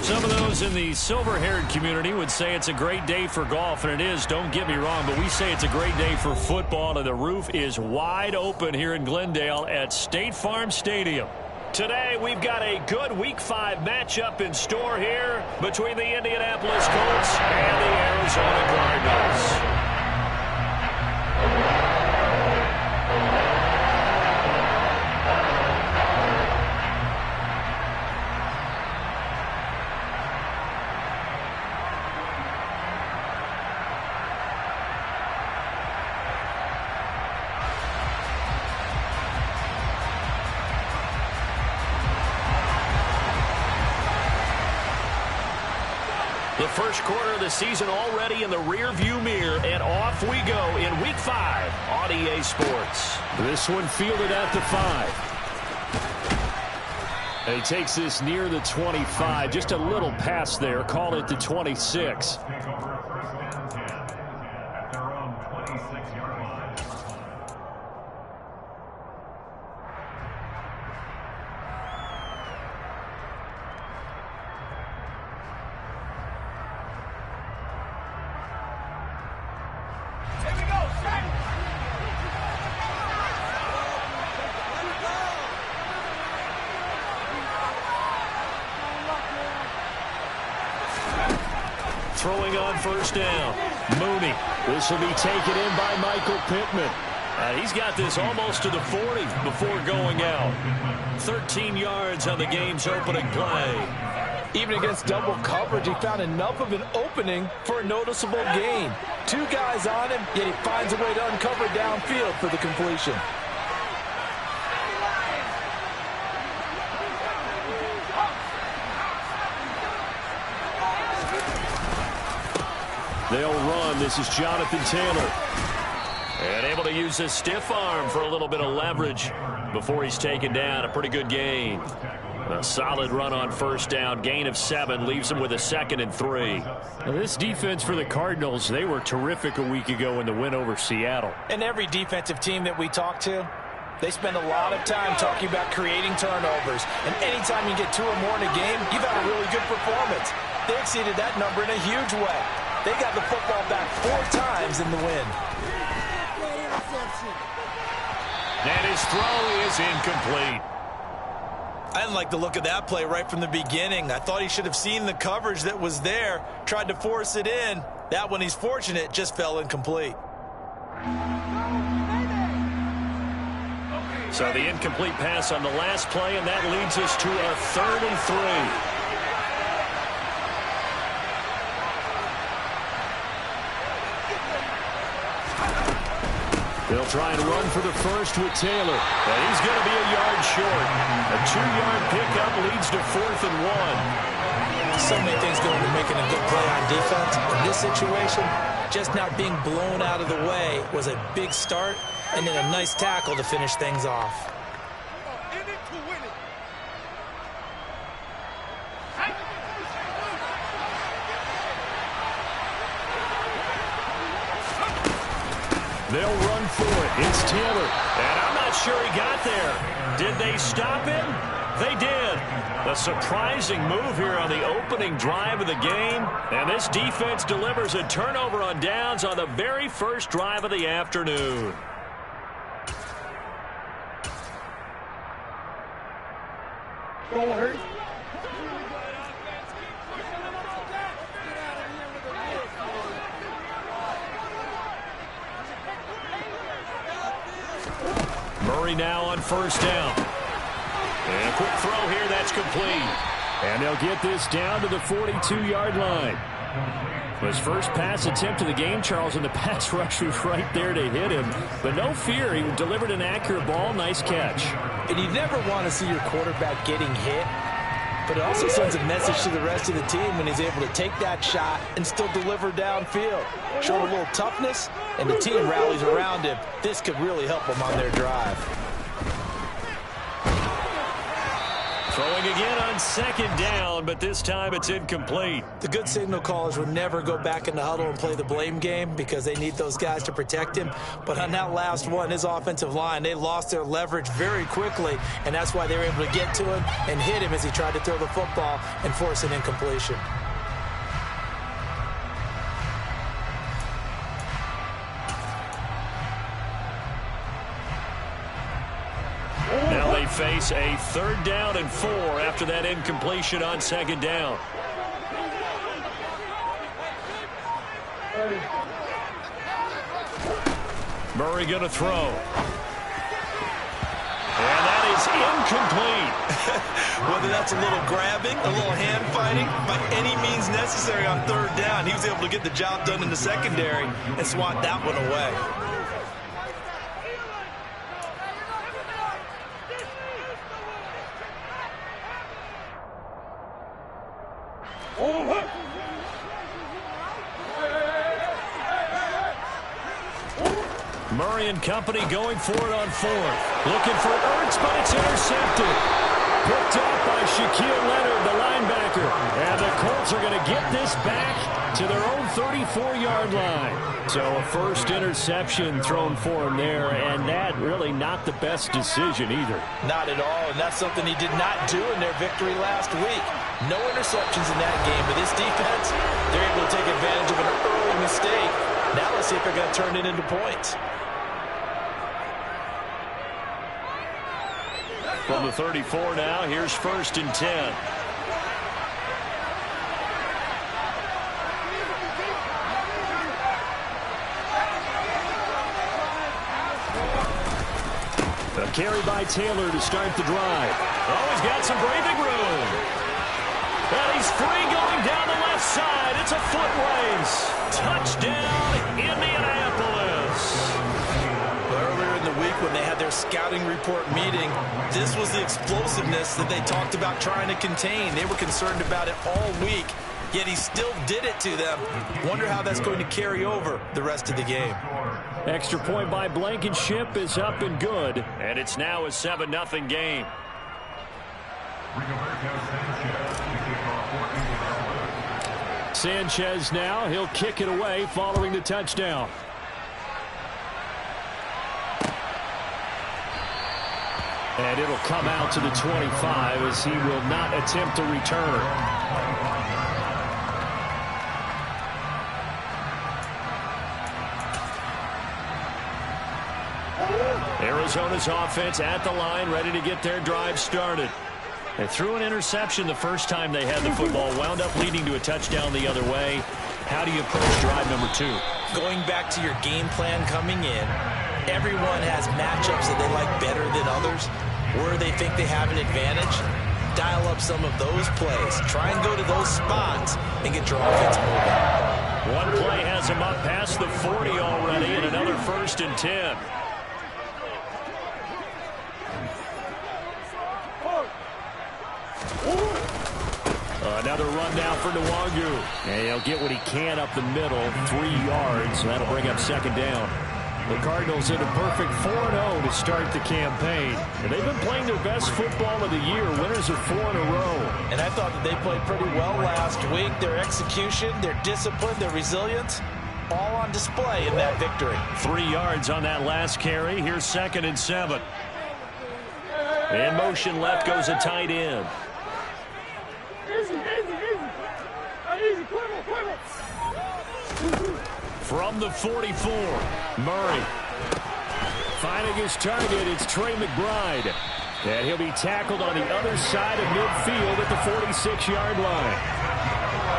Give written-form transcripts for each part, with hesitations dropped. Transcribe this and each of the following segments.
Some of those in the silver-haired community would say it's a great day for golf, and it is, don't get me wrong, but we say it's a great day for football, and the roof is wide open here in Glendale at State Farm Stadium. Today, we've got a good Week 5 matchup in store here between the Indianapolis Colts and the Arizona Cardinals. The first quarter of the season already in the rear-view mirror, and off we go in Week 5 on EA Sports. This one fielded at the 5. And he takes this near the 25. Just a little pass there. Call it the 26. Throwing on first down. Mooney. This will be taken in by Michael Pittman. He's got this almost to the 40 before going out. 13 yards on the game's opening play. Even against double coverage, he found enough of an opening for a noticeable gain. Two guys on him, yet he finds a way to uncover downfield for the completion. They'll run. This is Jonathan Taylor. And able to use his stiff arm for a little bit of leverage before he's taken down. A pretty good gain. A solid run on first down. Gain of 7 leaves him with a 2nd and 3. Now, this defense for the Cardinals, they were terrific a week ago in the win over Seattle. And every defensive team that we talk to, they spend a lot of time talking about creating turnovers. And anytime you get 2 or more in a game, you've had a really good performance. They exceeded that number in a huge way. They got the football back 4 times in the win. And his throw is incomplete. I didn't like the look of that play right from the beginning. I thought he should have seen the coverage that was there, tried to force it in. That one, he's fortunate, just fell incomplete. So the incomplete pass on the last play, and that leads us to a 3rd and 3. They'll try and run for the first with Taylor. And he's going to be a yard short. A 2-yard pickup leads to 4th and 1. So many things go into making a good play on defense. In this situation, just not being blown out of the way was a big start, and then a nice tackle to finish things off. They'll run for it. It's Taylor. And I'm not sure he got there. Did they stop him? They did. A surprising move here on the opening drive of the game. And this defense delivers a turnover on downs on the very first drive of the afternoon. Murray now on first down. And a quick throw here, that's complete. And they'll get this down to the 42-yard line. His first pass attempt of the game, Charles, and the pass rush was right there to hit him. But no fear, he delivered an accurate ball. Nice catch. And you never want to see your quarterback getting hit, but it also sends a message to the rest of the team when he's able to take that shot and still deliver downfield. Showed a little toughness, and the team rallies around him. This could really help them on their drive. Throwing again on second down, but this time it's incomplete. The good signal callers would never go back in the huddle and play the blame game because they need those guys to protect him. But on that last one, his offensive line, they lost their leverage very quickly, and that's why they were able to get to him and hit him as he tried to throw the football and force an incompletion. Now they face a 3rd down and 4 after that incompletion on second down. Murray going to throw. And that is incomplete. Whether that's a little grabbing, a little hand fighting, by any means necessary on 3rd down, he was able to get the job done in the secondary and swat that one away. Murray and company going for it on 4th. Looking for Ertz, but it's intercepted. Picked off by Shaquille Leonard, the linebacker. And the Colts are going to get this back to their own 34-yard line. So a first interception thrown for him there, and that really not the best decision either. Not at all, and that's something he did not do in their victory last week. No interceptions in that game, but this defense, they're able to take advantage of an early mistake. Now let's see if they're going to turn it into points. From the 34 now, here's 1st and 10. A carry by Taylor to start the drive. Oh, he's got some breathing room. And he's free going down the left side. It's a foot race. Touchdown, Indianapolis. Earlier in the week when they had their scouting report meeting, this was the explosiveness that they talked about trying to contain. They were concerned about it all week, yet he still did it to them. Wonder how that's going to carry over the rest of the game. Extra point by Blankenship is up and good. And it's now a 7-0 game. Sanchez now, he'll kick it away following the touchdown. And it'll come out to the 25 as he will not attempt to return. Arizona's offense at the line, ready to get their drive started. They threw an interception the first time they had the football, wound up leading to a touchdown the other way. How do you approach drive number 2? Going back to your game plan coming in, everyone has matchups that they like better than others, where they think they have an advantage. Dial up some of those plays. Try and go to those spots and get your offense moving. One play has them up past the 40 already, and another 1st and 10. Another run now for Nwangu. And he'll get what he can up the middle, 3 yards. That'll bring up second down. The Cardinals in a perfect 4-0 to start the campaign. And they've been playing their best football of the year. Winners of 4 in a row. And I thought that they played pretty well last week. Their execution, their discipline, their resilience, all on display in that victory. 3 yards on that last carry. Here's 2nd and 7. In motion left goes a tight end. From the 44, Murray. Finding his target, it's Trey McBride. And he'll be tackled on the other side of midfield at the 46-yard line.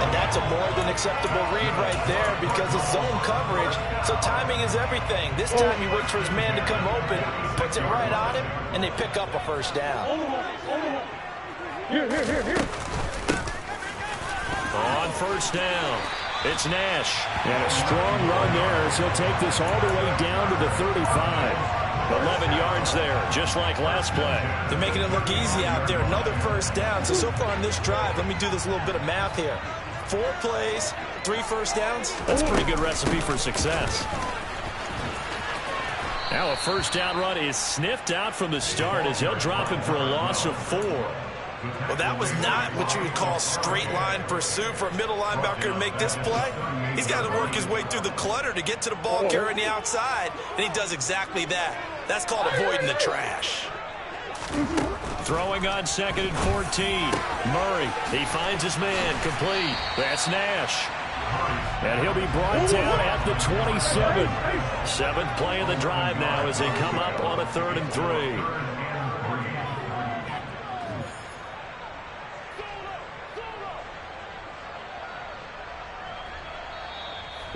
And that's a more than acceptable read right there because it's zone coverage, so timing is everything. This time he waits for his man to come open, puts it right on him, and they pick up a first down. Here. On first down, it's Nash. And a strong run there as he'll take this all the way down to the 35. 11 yards there, just like last play. They're making it look easy out there. Another first down. So far on this drive, let me do this little bit of math here. 4 plays, 3 first downs. That's a pretty good recipe for success. Now a first down run is sniffed out from the start as he'll drop him for a loss of 4. Well, that was not what you would call straight line pursuit for a middle linebacker to make this play. He's got to work his way through the clutter to get to the ball carrier on the outside, and he does exactly that. That's called avoiding the trash. Throwing on 2nd and 14. Murray, he finds his man, complete. That's Nash. And he'll be brought down at the 27. 7th play of the drive now as they come up on a 3rd and 3.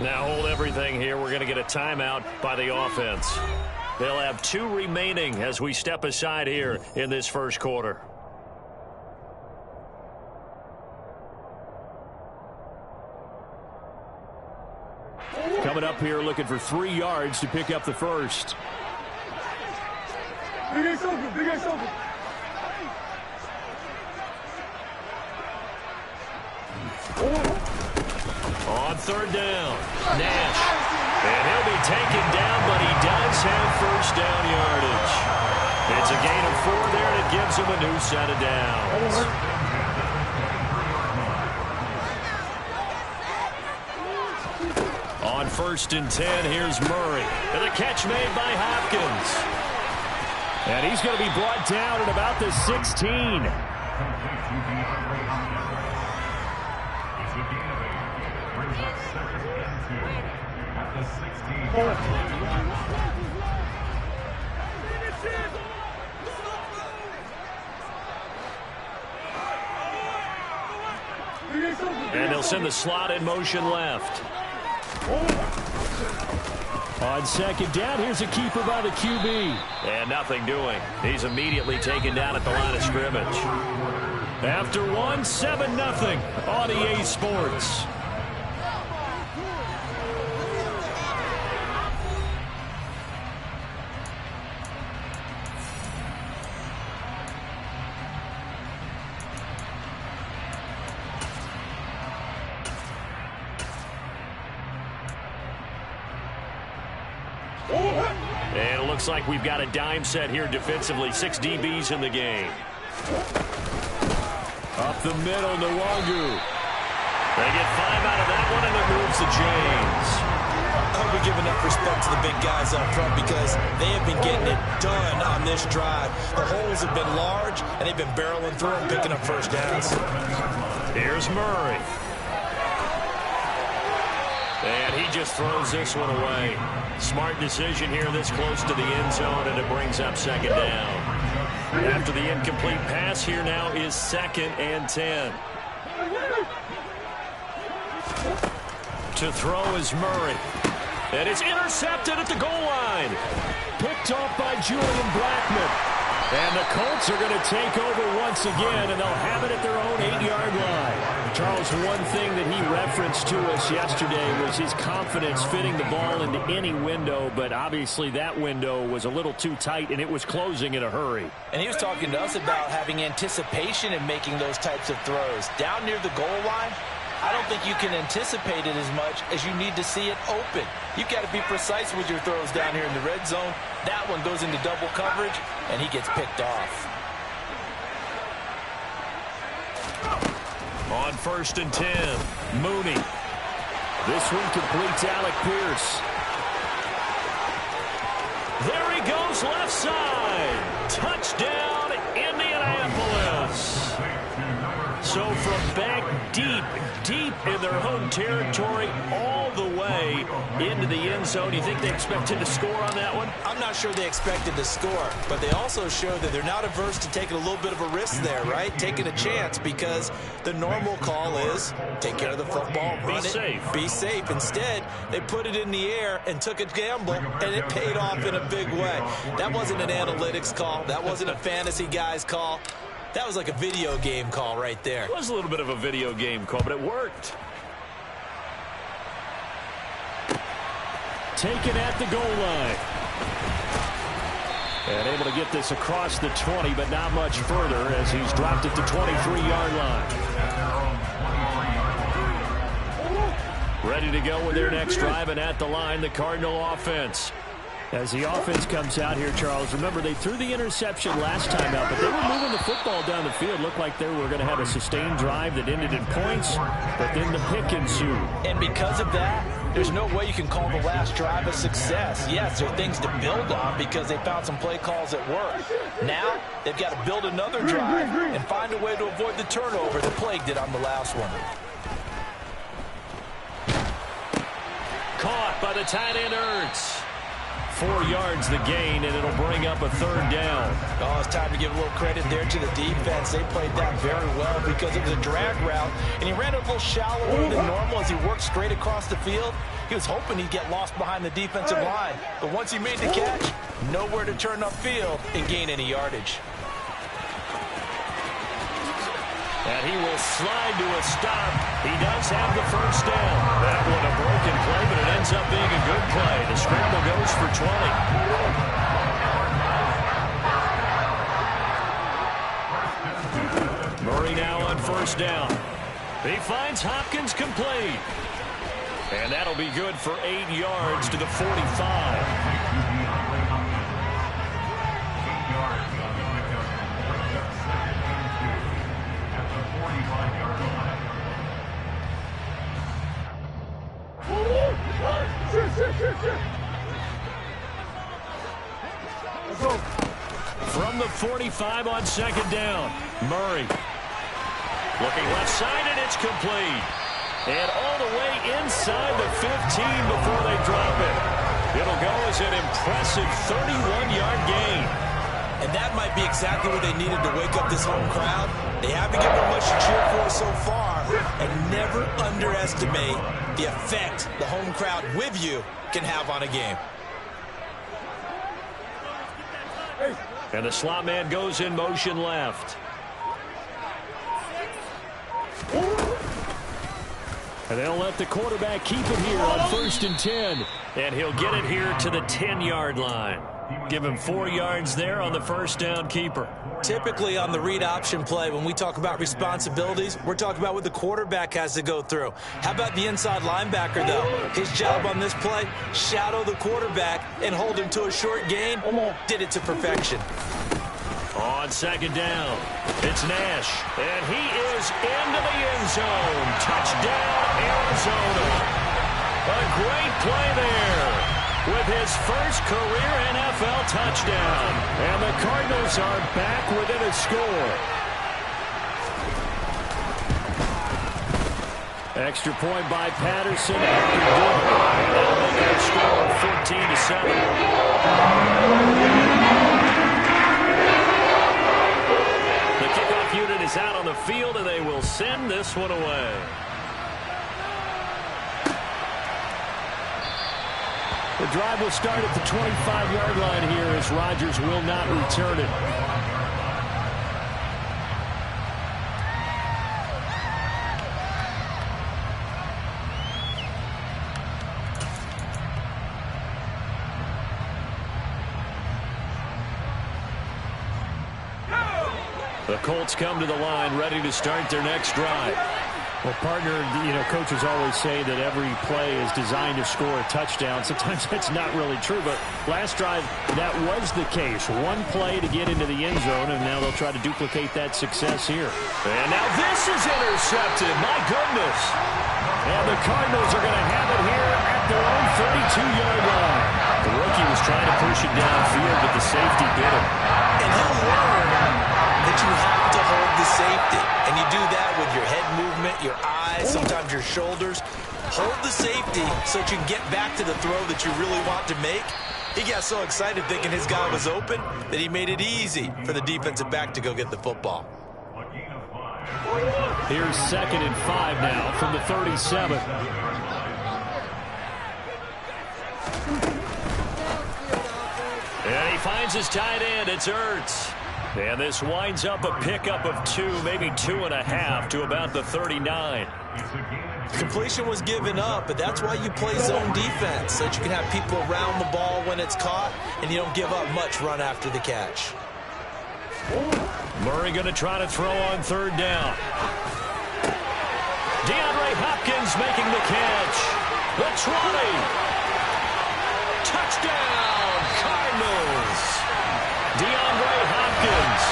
Now hold everything here. We're going to get a timeout by the offense. They'll have 2 remaining as we step aside here in this first quarter. Coming up here looking for 3 yards to pick up the first. Big A's open, Big A's open. On 3rd down, Nash. And he'll be taken down, but he does have first down yardage. It's a gain of 4 there, and it gives him a new set of downs. On 1st and 10, here's Murray. And the catch made by Hopkins. And he's going to be brought down at about the 16. And they'll send the slot in motion left. On 2nd down, here's a keeper by the QB. And nothing doing. He's immediately taken down at the line of scrimmage. After 1, 7-0 on EA Sports. And it looks like we've got a dime set here defensively. 6 DBs in the game. Up the middle, Nwangu. They get 5 out of that one, and it moves the chains. I hope we give enough respect to the big guys up front because they have been getting it done on this drive. The holes have been large, and they've been barreling through and picking up first downs. Here's Murray. And he just throws this one away. Smart decision here this close to the end zone, and it brings up 2nd down. After the incomplete pass, here now is 2nd and 10. To throw is Murray. And it's intercepted at the goal line. Picked off by Julian Blackmon. And the Colts are going to take over once again, and they'll have it at their own 8-yard line. Charles, one thing that he referenced to us yesterday was his confidence fitting the ball into any window, but obviously that window was a little too tight, and it was closing in a hurry. And he was talking to us about having anticipation in making those types of throws. Down near the goal line, I don't think you can anticipate it as much as you need to see it open. You've got to be precise with your throws down here in the red zone. That one goes into double coverage, and he gets picked off. On 1st and 10, Mooney. This one completes Alec Pierce. There he goes, left side. Touchdown, Indianapolis. So from back deep in their home territory, all the way into the end zone. You think they expected to score on that one? I'm not sure they expected to score, but they also show that they're not averse to taking a little bit of a risk there, right? Taking a chance, because the normal call is take care of the football, run it, be safe. Instead, they put it in the air and took a gamble, and it paid off in a big way. That wasn't an analytics call. That wasn't a fantasy guy's call. That was like a video game call right there. It was a little bit of a video game call, but it worked. Taken at the goal line. And able to get this across the 20, but not much further as he's dropped at the 23-yard line. Ready to go with their next drive, and at the line, the Cardinal offense. As the offense comes out here, Charles, remember they threw the interception last time out, but they were moving the football down the field. Looked like they were going to have a sustained drive that ended in points, but then the pick ensued. And because of that, there's no way you can call the last drive a success. Yes, there are things to build on because they found some play calls that work. Now, they've got to build another drive and find a way to avoid the turnover that plagued it on the last one. Caught by the tight end, Ertz. 4 yards the gain, and it'll bring up a third down. Oh, it's time to give a little credit there to the defense. They played that very well because it was a drag route, and he ran it a little shallower than normal as he worked straight across the field. He was hoping he'd get lost behind the defensive line, but once he made the catch, nowhere to turn upfield and gain any yardage. And he will slide to a stop. He does have the first down. That one a broken play, but it ends up being a good play. The scramble goes for 20. Murray now on first down. He finds Hopkins complete. And that'll be good for 8 yards to the 45. From the 45 on second down, Murray. Looking left side, and it's complete. And all the way inside the 15 before they drop it. It'll go as an impressive 31-yard gain. And that might be exactly what they needed to wake up this home crowd. They haven't given them much to cheer for so far. And never underestimate the effect the home crowd with you can have on a game. And the slot man goes in motion left. And they'll let the quarterback keep it here on 1st and 10. And he'll get it here to the 10-yard line. Give him 4 yards there on the first down keeper. Typically on the read option play, when we talk about responsibilities, we're talking about what the quarterback has to go through. How about the inside linebacker, though? His job on this play, shadow the quarterback and hold him to a short gain. Did it to perfection. On second down, it's Nash. And he is into the end zone. Touchdown, Arizona. A great play there with his first career NFL touchdown. And the Cardinals are back within a score. Extra point by Patterson after good. That'll make that score 14-7. The kickoff unit is out on the field, and they will send this one away. The drive will start at the 25-yard line here as Rodgers will not return it. The Colts come to the line ready to start their next drive. Well, partner, coaches always say that every play is designed to score a touchdown. Sometimes that's not really true, but last drive, that was the case. One play to get into the end zone, and now they'll try to duplicate that success here. And now this is intercepted. My goodness. And the Cardinals are going to have it here at their own 32-yard line. The rookie was trying to push it downfield, but the safety bit him. And he'll learn that you have to hold the safety. And you do that with your head movement, your eyes, sometimes your shoulders. Hold the safety so that you can get back to the throw that you really want to make. He got so excited thinking his guy was open that he made it easy for the defensive back to go get the football. Here's 2nd and 5 now from the 37. And he finds his tight end. It's Ertz. And this winds up a pickup of 2, maybe 2.5 to about the 39. Completion was given up, but that's why you play zone defense, so that you can have people around the ball when it's caught, and you don't give up much run after the catch. Murray going to try to throw on 3rd down. DeAndre Hopkins making the catch. The 20. Touchdown, Cardinals. DeAndre Hopkins,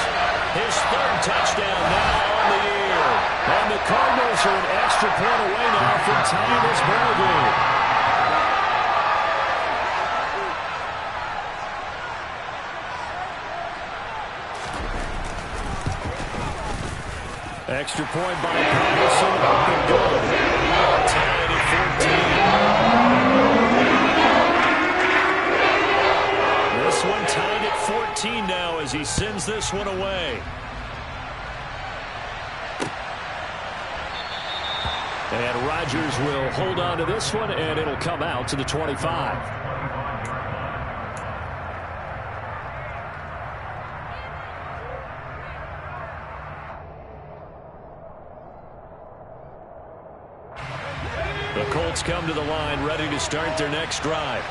his third touchdown now on the year. And the Cardinals are an extra point away now from tying this ball game. Extra point by Patterson, up and good. Tied at 14. This one tied at 14 now as he sends this one away. And Rodgers will hold on to this one, and it'll come out to the 25. The Colts come to the line ready to start their next drive.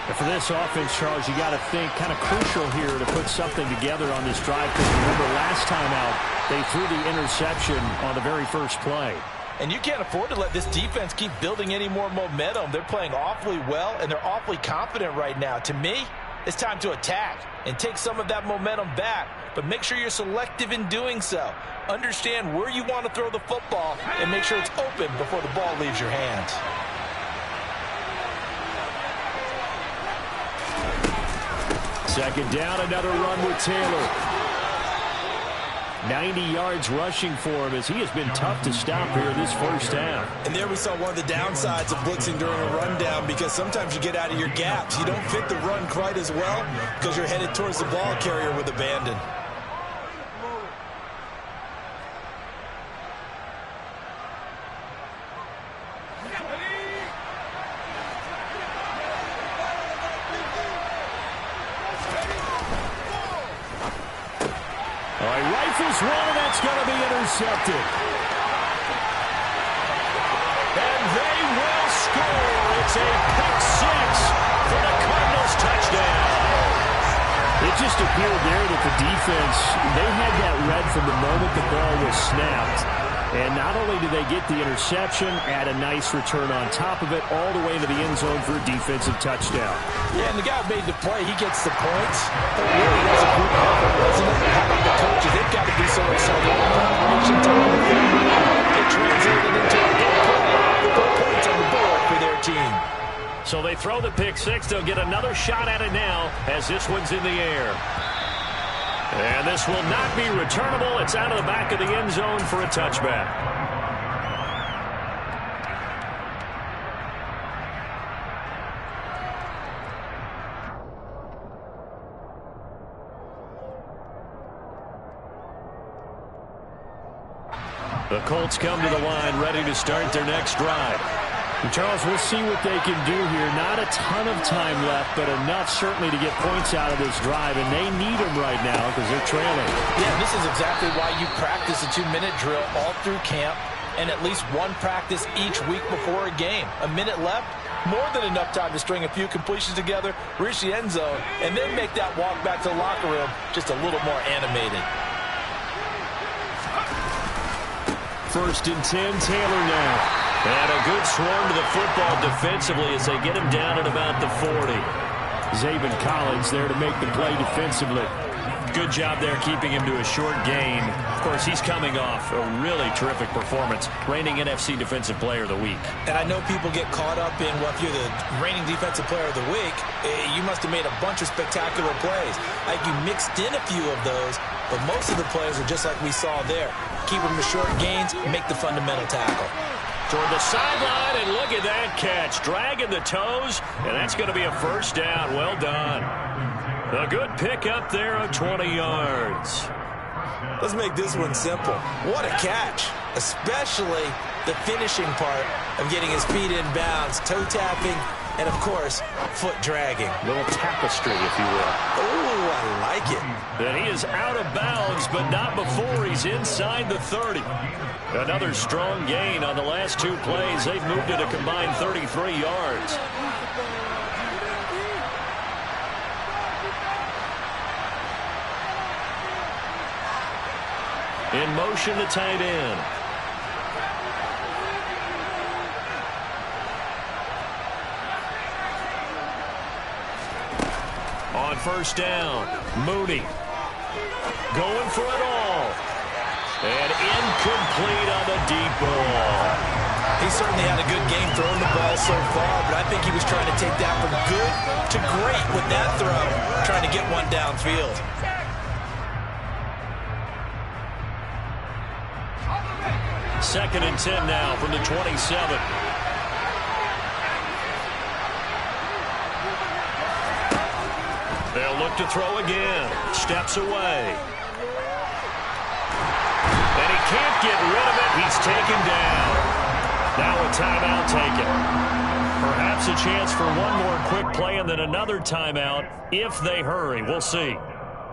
And for this offense, Charles, you got to think kind of crucial here to put something together on this drive, because remember last time out they threw the interception on the very first play. And you can't afford to let this defense keep building any more momentum. They're playing awfully well, and they're awfully confident right now. To me, it's time to attack and take some of that momentum back. But make sure you're selective in doing so. Understand where you want to throw the football and make sure it's open before the ball leaves your hands. Second down, another run with Taylor. 90 yards rushing for him as he has been tough to stop here this first half. And there we saw one of the downsides of blitzing during a rundown, because sometimes you get out of your gaps. You don't fit the run quite as well because you're headed towards the ball carrier with abandon. Rifles one, and that's going to be intercepted. And they will score. It's a pick six for the Cardinals touchdown. It just appeared there that the defense, they had that read from the moment the ball was snapped. And not only did they get the interception, add a nice return on top of it, all the way into the end zone for a defensive touchdown. Yeah, and the guy who made the play, he gets the points. It really was a group effort, wasn't it? How about the coaches? They've got to be so excited. Preparation time. It translated into a big play. They put points on the board for their team. So they throw the pick six. They'll get another shot at it now as this one's in the air. And this will not be returnable. It's out of the back of the end zone for a touchback. The Colts come to the line ready to start their next drive. And Charles, we'll see what they can do here. Not a ton of time left, but enough certainly to get points out of this drive, and they need them right now because they're trailing. Yeah, this is exactly why you practice a 2-minute drill all through camp and at least one practice each week before a game. A minute left, more than enough time to string a few completions together, reach the end zone, and then make that walk back to the locker room just a little more animated. First and 10, Taylor now. And a good swarm to the football defensively as they get him down at about the 40. Zaven Collins there to make the play defensively. Good job there keeping him to a short gain. Of course, he's coming off a really terrific performance, reigning NFC Defensive Player of the Week. And I know people get caught up in, well, if you're the reigning Defensive Player of the Week, you must have made a bunch of spectacular plays. Like you mixed in a few of those, but most of the plays are just like we saw there. Keep them to short gains, make the fundamental tackle. Toward the sideline, and look at that catch. Dragging the toes, and that's going to be a first down. Well done. A good pick up there of 20 yards. Let's make this one simple. What a catch, especially the finishing part of getting his feet in bounds, toe tapping, and, of course, foot dragging. Little tapestry, if you will. Oh, I like it. And he is out of bounds, but not before he's inside the 30. Another strong gain on the last two plays. They've moved it a combined 33 yards. In motion, the tight end. first down. Mooney going for it all. And incomplete on the deep ball. He certainly had a good game throwing the ball so far, but I think he was trying to take that from good to great with that throw, trying to get one downfield. Second and 10 now from the 27. They'll look to throw again. Steps away. And he can't get rid of it. He's taken down. Now a timeout taken. Perhaps a chance for one more quick play and then another timeout if they hurry. We'll see.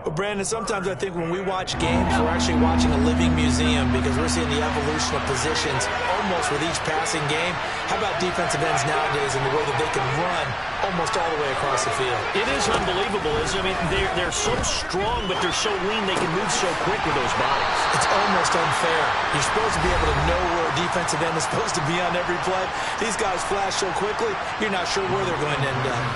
Well, Brandon, sometimes I think when we watch games, we're actually watching a living museum because we're seeing the evolution of positions almost with each passing game. How about defensive ends nowadays and the way that they can run almost all the way across the field? It is unbelievable, isn't it? I mean, they're so strong, but they're so lean, they can move so quick with those bodies. It's almost unfair. You're supposed to be able to know where a defensive end is supposed to be on every play. These guys flash so quickly, you're not sure where they're going to end up.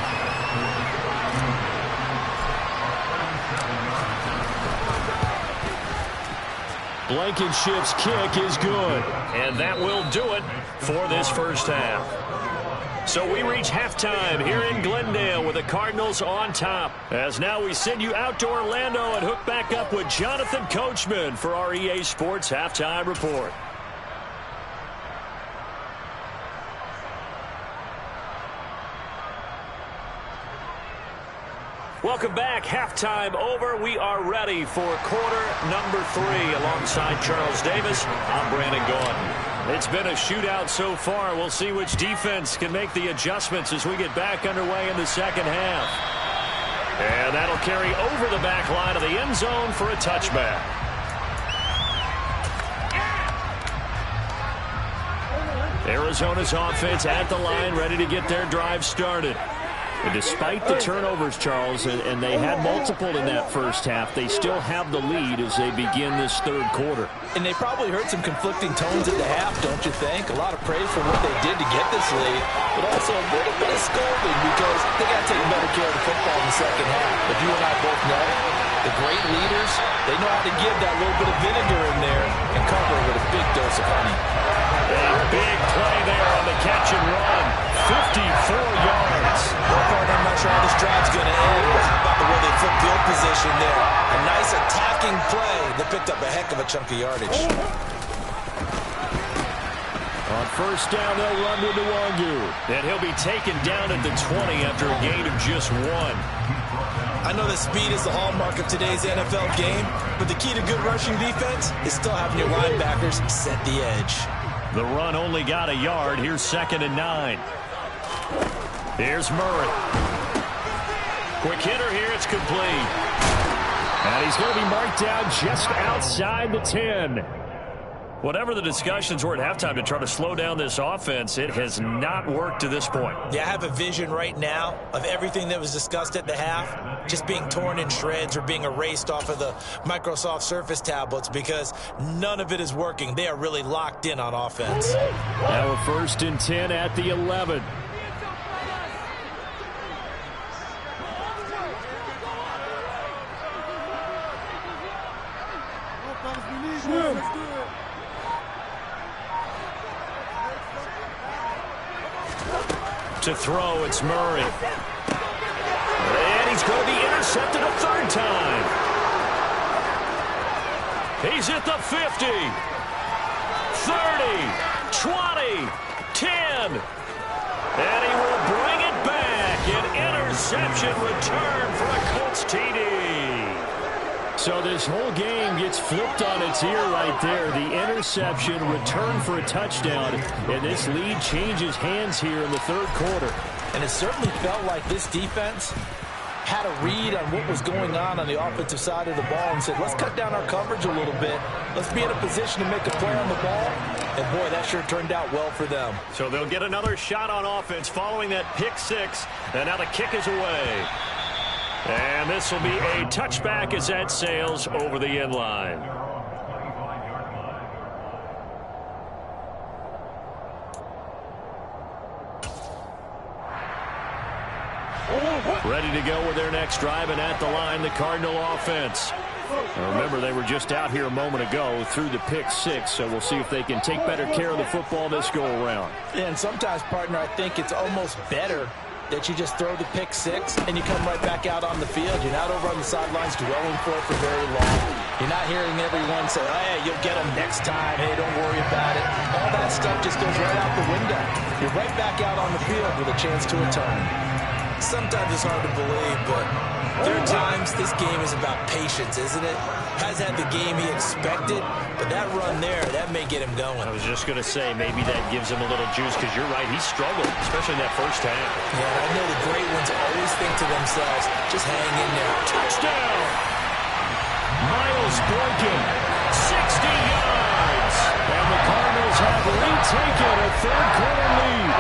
Blankenship's kick is good. And that will do it for this first half. So we reach halftime here in Glendale with the Cardinals on top. As now we send you out to Orlando and hook back up with Jonathan Coachman for our EA Sports Halftime Report. Welcome back. Halftime over. We are ready for quarter number 3 alongside Charles Davis. I'm Brandon Gaudin. It's been a shootout so far. We'll see which defense can make the adjustments as we get back underway in the second half. And that'll carry over the back line of the end zone for a touchback. Arizona's offense at the line, ready to get their drive started. And despite the turnovers, Charles, and they had multiple in that first half, they still have the lead as they begin this third quarter. And they probably heard some conflicting tones at the half, don't you think? A lot of praise for what they did to get this lead, but also a little bit of scolding because they got to take better care of the football in the second half. But you and I both know the great leaders, they know how to give that little bit of vinegar in there and cover it with a big dose of honey. A big play there on the catch and run. 54 yards. Well, partner, I'm not sure how this drive's going to end, but how about the way they flip field position there? A nice attacking play that picked up a heck of a chunk of yardage. On first down, they'll run with Nwangu. And he'll be taken down at the 20 after a gain of just 1. I know that speed is the hallmark of today's NFL game, but the key to good rushing defense is still having your linebackers set the edge. The run only got a yard. Here's 2nd and 9. Here's Murray. Quick hitter here. It's complete. And he's going to be marked down just outside the 10. Whatever the discussions were at halftime to try to slow down this offense, it has not worked to this point. Yeah, I have a vision right now of everything that was discussed at the half just being torn in shreds or being erased off of the Microsoft Surface tablets because none of it is working. They are really locked in on offense. Now a 1st and 10 at the 11. To throw, it's Murray. And he's going to be intercepted a 3rd time. He's at the 50. 30. 20. 10. And he will bring it back. An interception return for a Colts TD. So this whole game gets flipped on its ear right there. The interception, return for a touchdown, and this lead changes hands here in the 3rd quarter. And it certainly felt like this defense had a read on what was going on the offensive side of the ball and said, let's cut down our coverage a little bit. Let's be in a position to make a play on the ball. And, boy, that sure turned out well for them. So they'll get another shot on offense following that pick 6, and now the kick is away. And this will be a touchback as that sails over the end line. Ready to go with their next drive, and at the line, the Cardinal offense. Now remember, they were just out here a moment ago through the pick 6, so we'll see if they can take better care of the football this go-around. Yeah, and sometimes, partner, I think it's almost better that you just throw the pick 6 and you come right back out on the field. You're not over on the sidelines dwelling for it for very long. You're not hearing everyone say, oh, hey, you'll get them next time. Hey, don't worry about it. All that stuff just goes right out the window. You're right back out on the field with a chance to return. Sometimes it's hard to believe, but there are times this game is about patience, isn't it? Has had the game he expected, but that run there, that may get him going. I was just going to say, maybe that gives him a little juice, because you're right, he struggled, especially in that first half. Yeah, I know the great ones always think to themselves, just hang in there. Touchdown! Miles Boykin, 60 yards! And the Cardinals have retaken a third-quarter lead.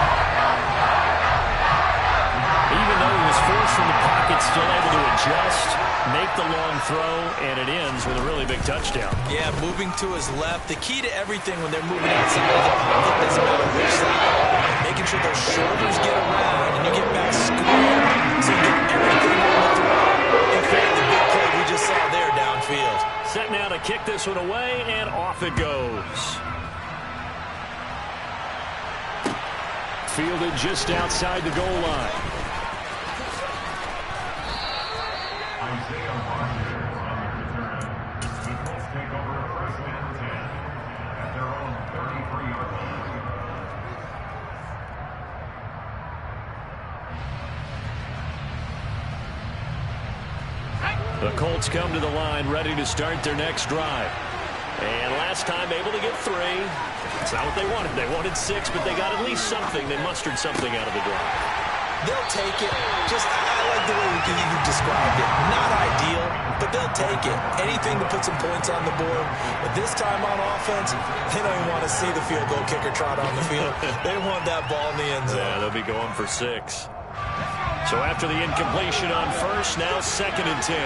Even though he was forced from the pocket, still able to adjust, make the long throw, and it ends with a really big touchdown. Yeah, moving to his left. The key to everything when they're moving outside of the pocket doesn't matter which side. Making sure those shoulders get around and you get back square so you get everything on the throw and create the big play we just saw there downfield. Set now to kick this one away, and off it goes. Fielded just outside the goal line. The Colts come to the line, ready to start their next drive. And last time, able to get 3. It's not what they wanted. They wanted 6, but they got at least something. They mustered something out of the drive. They'll take it. I like the way you described it. Not ideal, but they'll take it. Anything to put some points on the board. But this time on offense, they don't even want to see the field goal kicker trot on the field. They want that ball in the end zone. Yeah, they'll be going for 6. So after the incompletion on first, now 2nd and 10.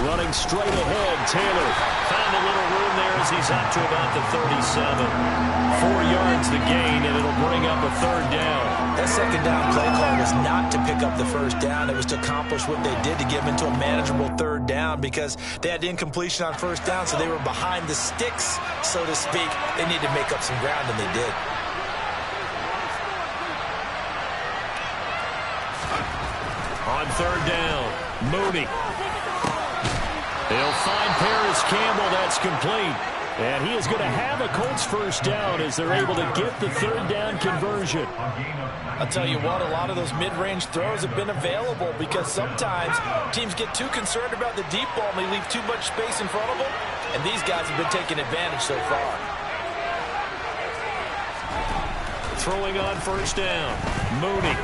Running straight ahead, Taylor found a little room there as he's up to about the 37. 4 yards the gain, and it'll bring up a 3rd down. That 2nd down play call was not to pick up the 1st down. It was to accomplish what they did to get them into a manageable 3rd down because they had incompletion on 1st down, so they were behind the sticks, so to speak. They needed to make up some ground, and they did. On 3rd down, Mooney. They'll find Paris Campbell. That's complete. And he is going to have a Colts 1st down as they're able to get the 3rd down conversion. I'll tell you what, a lot of those mid-range throws have been available because sometimes teams get too concerned about the deep ball and they leave too much space in front of them. And these guys have been taking advantage so far. Throwing on 1st down, Mooney.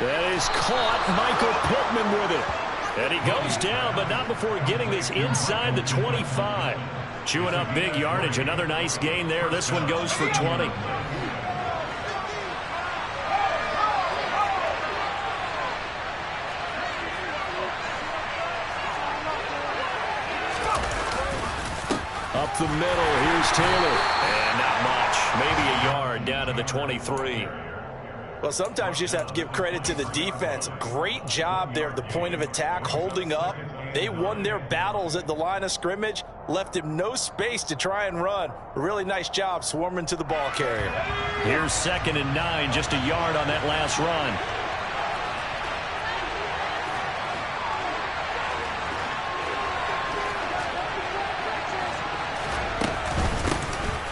That is caught. Michael Pittman with it. And he goes down, but not before getting this inside the 25. Chewing up big yardage. Another nice gain there. This one goes for 20. Up the middle. Here's Taylor. And not much. Maybe a yard down to the 23. Well, sometimes you just have to give credit to the defense. Great job there at the point of attack, holding up. They won their battles at the line of scrimmage, left him no space to try and run. A really nice job swarming to the ball carrier. Here's 2nd and 9, just a yard on that last run.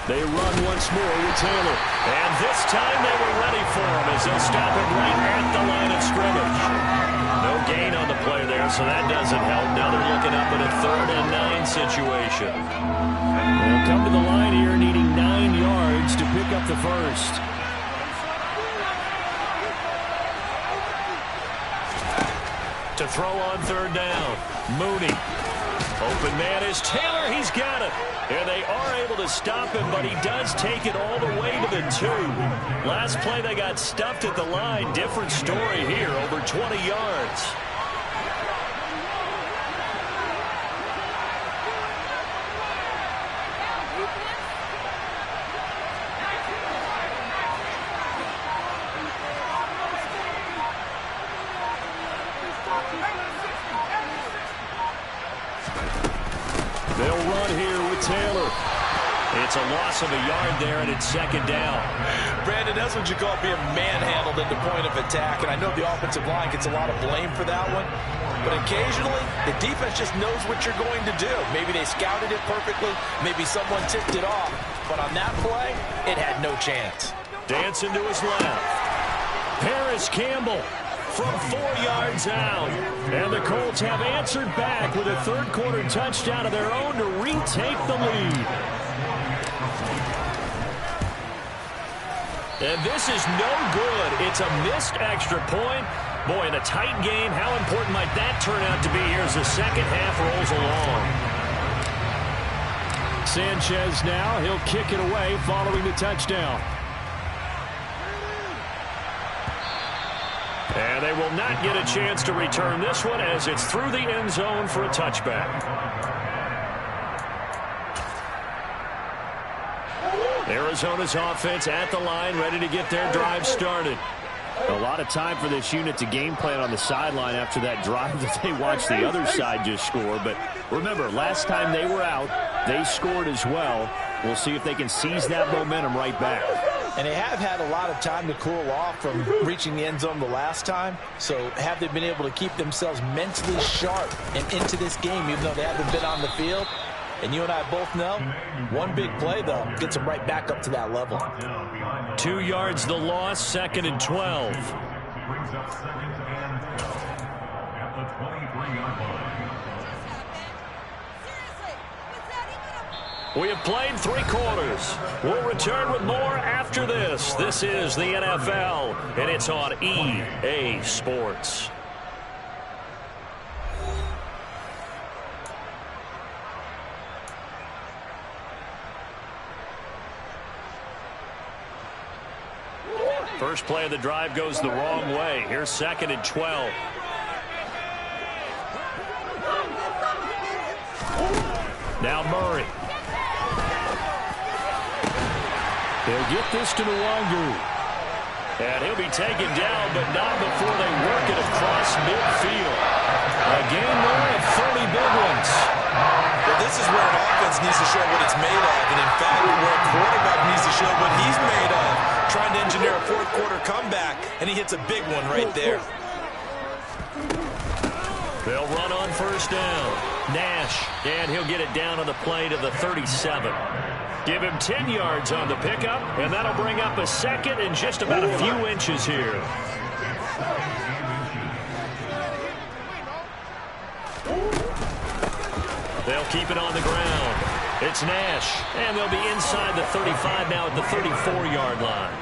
They run once more with Taylor. And this time they were ready for him as they'll stop him right at the line of scrimmage. No gain on the play there, so that doesn't help. Now they're looking up at a 3rd and 9 situation. They'll come to the line here needing 9 yards to pick up the 1st. To throw on 3rd down, Mooney. Open man is Taylor. He's got it. And they are able to stop him, but he does take it all the way to the 2. Last play, they got stuffed at the line. Different story here, over 20 yards. They'll run here with Taylor. It's a loss of a yard there, and it's second down. Brandon, that's what you call being manhandled at the point of attack, and I know the offensive line gets a lot of blame for that one, but occasionally the defense just knows what you're going to do. Maybe they scouted it perfectly, maybe someone tipped it off, but on that play, it had no chance. Dancing to his left. Paris Campbell from 4 yards out. And the Colts have answered back with a third-quarter touchdown of their own to retake the lead. And this is no good. It's a missed extra point. Boy, in a tight game, how important might that turn out to be here as the second half rolls along? Sanchez now, he'll kick it away following the touchdown. And they will not get a chance to return this one as it's through the end zone for a touchback. Arizona's offense at the line, ready to get their drive started. A lot of time for this unit to game plan on the sideline after that drive that they watched the other side just score. But remember, last time they were out, they scored as well. We'll see if they can seize that momentum right back. And they have had a lot of time to cool off from reaching the end zone the last time. So have they been able to keep themselves mentally sharp and into this game, even though they haven't been on the field? And you and I both know, one big play, though, gets them right back up to that level. 2 yards the loss, 2nd and 12. We have played 3 quarters. We'll return with more after this. This is the NFL, and it's on EA Sports. First play of the drive goes the wrong way. Here's 2nd and 12. Now Murray. They'll get this to Nwangu. And he'll be taken down, but not before they work it across midfield. A game more of 30 big ones. Well, this is where an offense needs to show what it's made of. And in fact, where a quarterback needs to show what he's made of. Trying to engineer a fourth-quarter comeback, and he hits a big one right there. They'll run on first down. Nash, and he'll get it down on the play to the 37. Give him 10 yards on the pickup, and that'll bring up a second and just about a few inches here. They'll keep it on the ground. It's Nash, and they'll be inside the 35 now at the 34-yard line.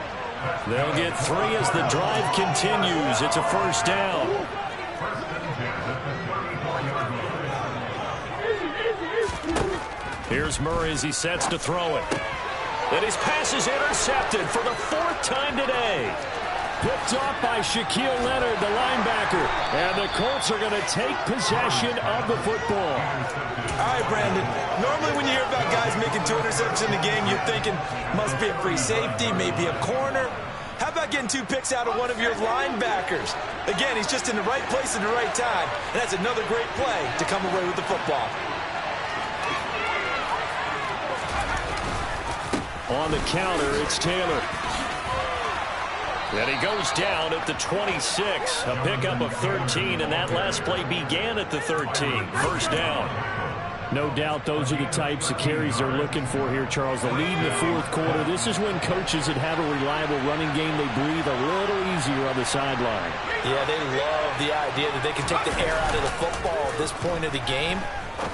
They'll get 3 as the drive continues. It's a first down. Here's Murray as he sets to throw it. And his pass is intercepted for the 4th time today. Picked off by Shaquille Leonard, the linebacker. And the Colts are going to take possession of the football. All right, Brandon. Normally when you hear about guys making 2 interceptions in the game, you're thinking must be a free safety, maybe a corner. How about getting 2 picks out of one of your linebackers? Again, he's just in the right place at the right time. And that's another great play to come away with the football. On the counter, it's Taylor. And he goes down at the 26. A pickup of 13, and that last play began at the 13. First down. No doubt those are the types of carries they're looking for here, Charles. The lead in the 4th quarter. This is when coaches that have a reliable running game, they breathe a little easier on the sideline. Yeah, they love the idea that they can take the air out of the football at this point of the game.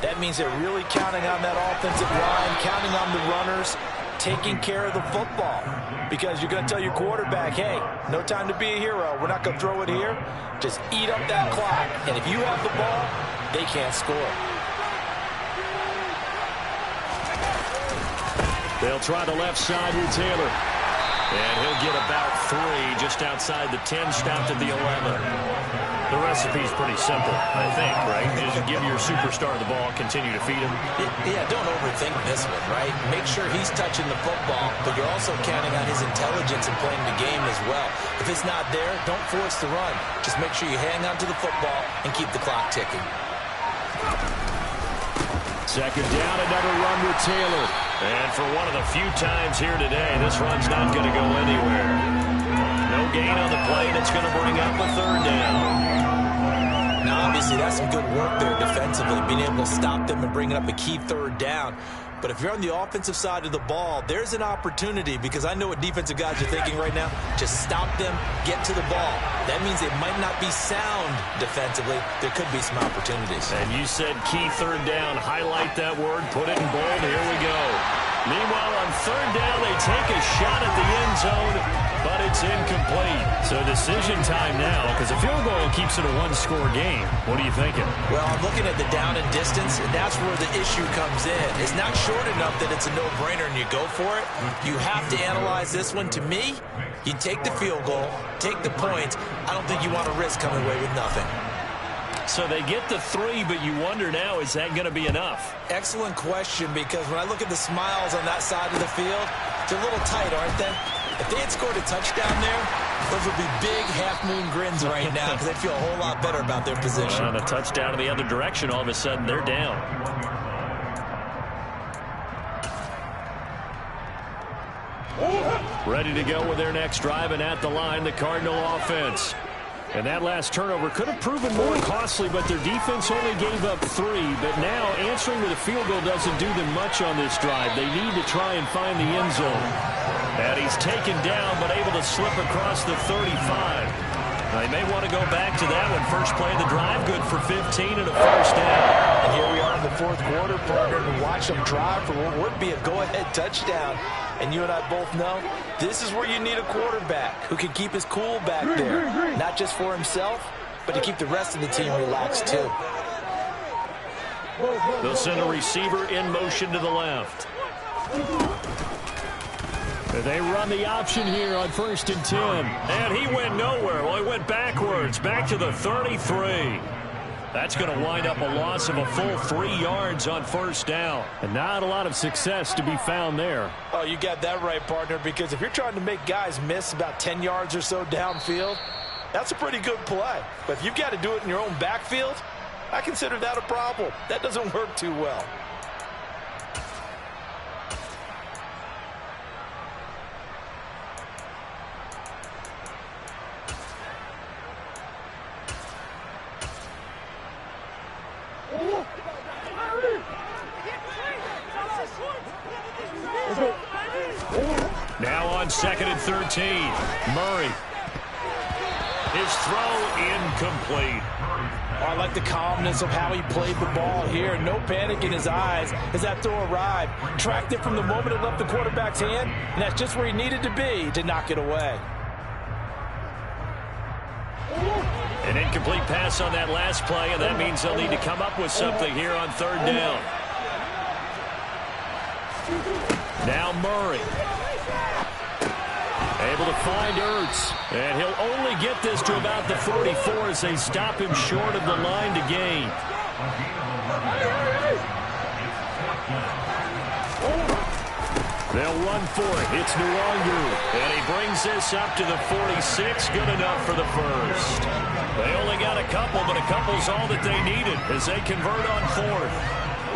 That means they're really counting on that offensive line, counting on the runners, taking care of the football. Because you're going to tell your quarterback, hey, no time to be a hero. We're not going to throw it here. Just eat up that clock. And if you have the ball, they can't score. They'll try the left side with Taylor. And he'll get about 3 just outside the 10, stopped at the 11. The recipe's pretty simple, I think, right? Just give your superstar the ball, continue to feed him. Yeah, don't overthink this one, right? Make sure he's touching the football, but you're also counting on his intelligence in playing the game as well. If it's not there, don't force the run. Just make sure you hang on to the football and keep the clock ticking. Second down, another run with Taylor. And for one of the few times here today, this run's not going to go anywhere. No gain on the play, and it's going to bring up a third down. Now, obviously, that's some good work there defensively, being able to stop them and bringing up a key third down. But if you're on the offensive side of the ball, there's an opportunity, because I know what defensive guys are thinking right now. Just stop them, get to the ball. That means they might not be sound defensively. There could be some opportunities. And you said key third down. Highlight that word. Put it in bold. Here we go. Meanwhile, on third down, they take a shot at the end zone, but it's incomplete. So decision time now, because a field goal keeps it a one-score game. What are you thinking? Well, I'm looking at the down and distance, and that's where the issue comes in. It's not short enough that it's a no-brainer and you go for it. You have to analyze this one. To me, you take the field goal, take the points. I don't think you want to risk coming away with nothing. So they get the 3, but you wonder now, is that going to be enough? Excellent question, because when I look at the smiles on that side of the field, they're a little tight, aren't they? If they had scored a touchdown there, those would be big half-moon grins right now, because they'd feel a whole lot better about their position. On a touchdown in the other direction, all of a sudden they're down. Ready to go with their next drive, and at the line, the Cardinal offense. And that last turnover could have proven more costly, but their defense only gave up 3. But now answering with a field goal doesn't do them much on this drive. They need to try and find the end zone. And he's taken down, but able to slip across the 35. Now, they may want to go back to that one. First play of the drive, good for 15 and a first down. And here we are in the fourth quarter, partner, and watch them drive for what would be a go-ahead touchdown. And you and I both know this is where you need a quarterback who can keep his cool back there. Not just for himself, but to keep the rest of the team relaxed too. They'll send a receiver in motion to the left. They run the option here on 1st and 10. And he went nowhere. Well, he went backwards, back to the 33. That's going to wind up a loss of a full 3 yards on first down. And not a lot of success to be found there. Oh, you got that right, partner, because if you're trying to make guys miss about 10 yards or so downfield, that's a pretty good play. But if you've got to do it in your own backfield, I consider that a problem. That doesn't work too well. Now on 2nd and 13. Murray. His throw incomplete. I like the calmness of how he played the ball here. No panic in his eyes as that throw arrived. Tracked it from the moment it left the quarterback's hand, and that's just where he needed to be to knock it away. An incomplete pass on that last play, and that means they'll need to come up with something here on third down. Now Murray. Able to find Ertz. And he'll only get this to about the 44 as they stop him short of the line to gain. They'll run for it. It's Nwangu. And he brings this up to the 46. Good enough for the first. They only got a couple, but a couple's all that they needed as they convert on 4th.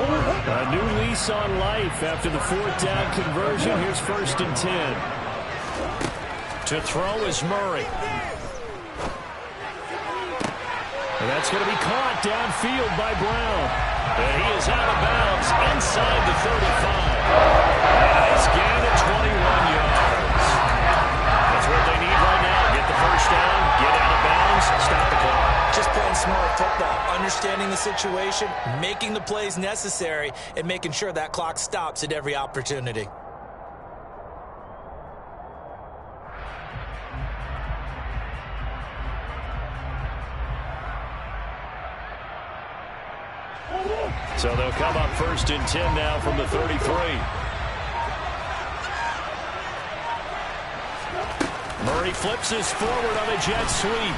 A new lease on life after the 4th down conversion. Here's 1st and 10. To throw is Murray. And that's going to be caught downfield by Brown. And he is out of bounds inside the 35. Nice gain of 21 yards. That's what they need right now. Get the first down, get out of bounds, stop the clock. Just playing smart football, understanding the situation, making the plays necessary, and making sure that clock stops at every opportunity. So they'll come up 1st and 10 now from the 33. Murray flips this forward on a jet sweep.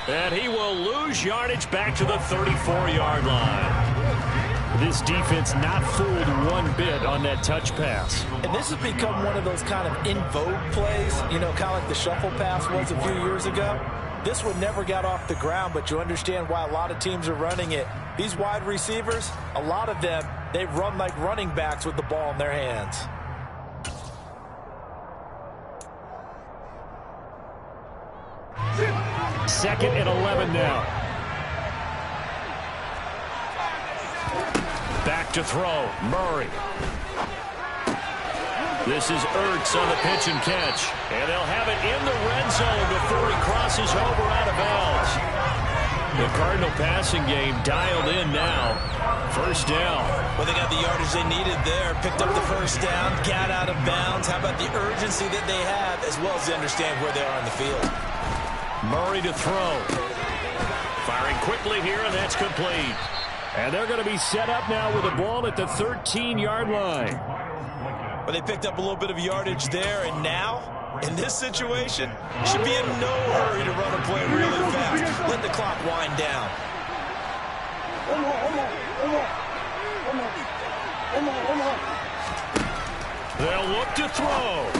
And he will lose yardage back to the 34-yard line. This defense not fooled one bit on that touch pass. And this has become one of those kind of in vogue plays, you know, kind of like the shuffle pass was a few years ago. This one never got off the ground, but you understand why a lot of teams are running it. These wide receivers, a lot of them, they run like running backs with the ball in their hands. Second and 11 now. Back to throw. Murray. This is Ertz on the pitch and catch. And they'll have it in the red zone before he crosses over out of bounds. The Cardinal passing game dialed in now. First down. Well, they got the yardage they needed there. Picked up the first down, got out of bounds. How about the urgency that they have, as well as they understand where they are on the field. Murray to throw. Firing quickly here, and that's complete. And they're going to be set up now with the ball at the 13-yard line. Well, they picked up a little bit of yardage there, and now, in this situation, should be in no hurry to run a play really fast. Let the clock wind down. They'll look to throw.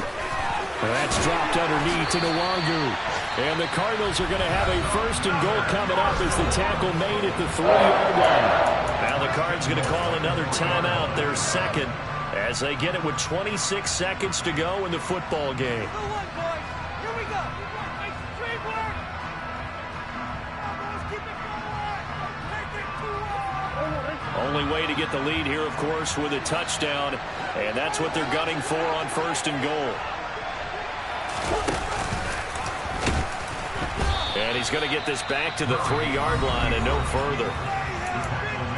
That's dropped underneath to Nwangu. And the Cardinals are going to have a first and goal coming up as the tackle made at the 3-yard line. Now the Cards going to call another timeout, their second, as they get it with 26 seconds to go in the football game. Only way to get the lead here, of course, with a touchdown, and that's what they're gunning for on first and goal. And he's going to get this back to the 3-yard line and no further.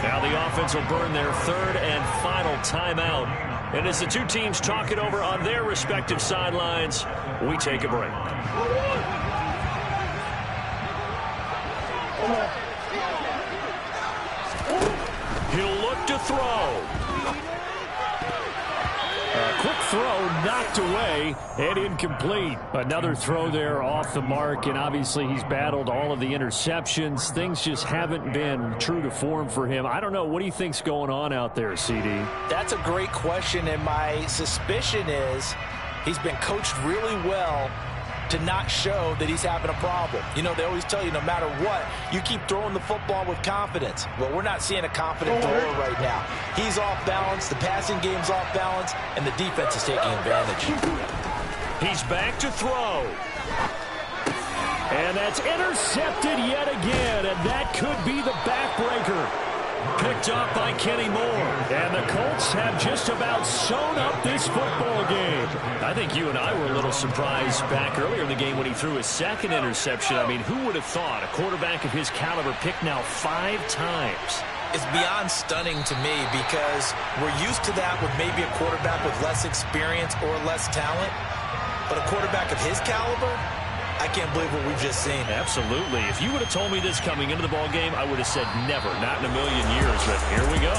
Now the offense will burn their third and final timeout. And as the two teams talk it over on their respective sidelines, we take a break. He'll look to throw. A quick throw knocked away and incomplete. Another throw there off the mark, and obviously he's battled all of the interceptions. Things just haven't been true to form for him. I don't know. What do you think's going on out there, CD? That's a great question, and my suspicion is he's been coached really well to not show that he's having a problem. You know, they always tell you no matter what, you keep throwing the football with confidence. Well, we're not seeing a confident thrower right now. He's off balance, the passing game's off balance, and the defense is taking advantage. He's back to throw. And that's intercepted yet again, and that could be the backbreaker. Picked up by Kenny Moore. And the Colts have just about sewn up this football game. I think you and I were a little surprised back earlier in the game when he threw his second interception. I mean, who would have thought a quarterback of his caliber picked now 5 times? It's beyond stunning to me because we're used to that with maybe a quarterback with less experience or less talent. But a quarterback of his caliber, I can't believe what we've just seen. Absolutely. If you would have told me this coming into the ball game, I would have said never, not in a million years. But here we go.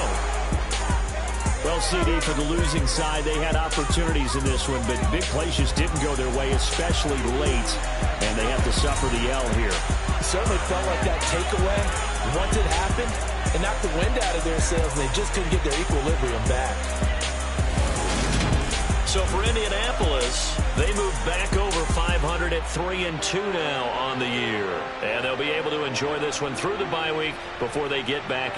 Well, CD, for the losing side, they had opportunities in this one, but big plays just didn't go their way, especially late, and they have to suffer the L here. It certainly felt like that takeaway, once it happened, it knocked the wind out of their sails, and they just couldn't get their equilibrium back. So for Indianapolis, they move back over 500 at 3-2 now on the year. And they'll be able to enjoy this one through the bye week before they get back